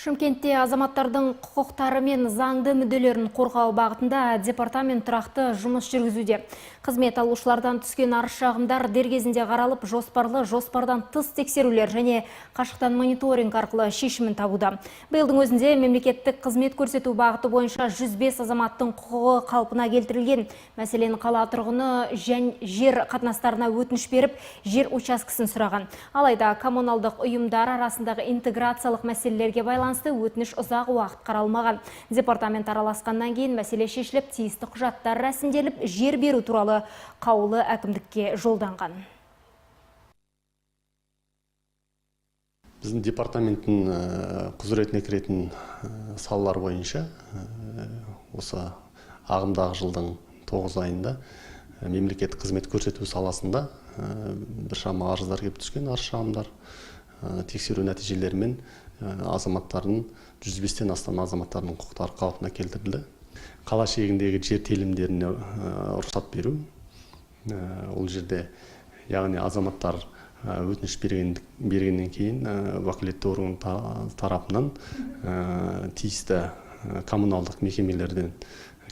Шымкентте азаматтардың құқықтары мен заңды мүдделерін қорғау бағытында департамент тұрақты жұмыс жүргізуде. Қызмет алушылардан түскен арыз шағымдар дер кезінде қаралып, жоспардан тыс тексерулер және қашықтан мониторинг арқылы шешімін табуда. Биылдың өзінде мемлекеттік қызмет көрсету бағыты бойынша 105 азаматтың құқығы қалпына келтірілген. Мәселен, қала тұрғыны жер қатынастарына өтініш беріп, жер учаскесін сұраған. Алайда коммуналдық ұйымдар арасындағы интеграциялық мәселелерге байланысты өтініш ұзақ уақыт қаралмаған. Департамент араласқаннан кейін мәселе шешіліп, тиісті құжаттар рәсімделіп, жер беру туралы қаулы әкімдікке жолданған. Біздің департаменттің құзыретіне кіретін салалар бойынша осы ағымдағы жылдың 9 айында мемлекеттік қызмет көрсету саласында біршама арыздар келіп түскен. Арыз шағымдар тексеру нәтижелерімен азаматтардың 105-тен астам азаматтардың құқықтары қалпына келтірілді. Қала шегіндегі жер телімдеріне рұқсат беру. Ол жерде, яғни азаматтар өтініш бергеннен кейін уәкілетті орган тарапынан тиісті коммуналдық мекемелерден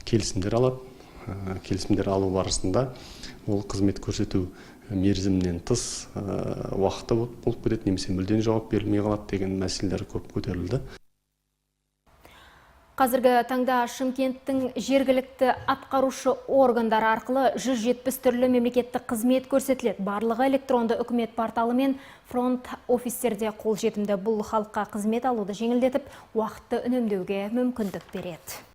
келісімдер алады. Келісімдер алу барысында ол қызмет көрсету мерзімнен тыс уақытта болып кетеді, немесе мүлдем жауап берілмей қалады деген мәселелер көп көтерілді. Қазіргі таңда Шымкенттің жергілікті атқарушы органдары арқылы 170 түрлі мемлекеттік қызмет көрсетіледі. Барлығы электронды үкімет порталы мен фронт офистерде қолжетімді. Бұл халыққа қызмет алуды жеңілдетіп, уақытты үнемдеуге мүмкіндік береді.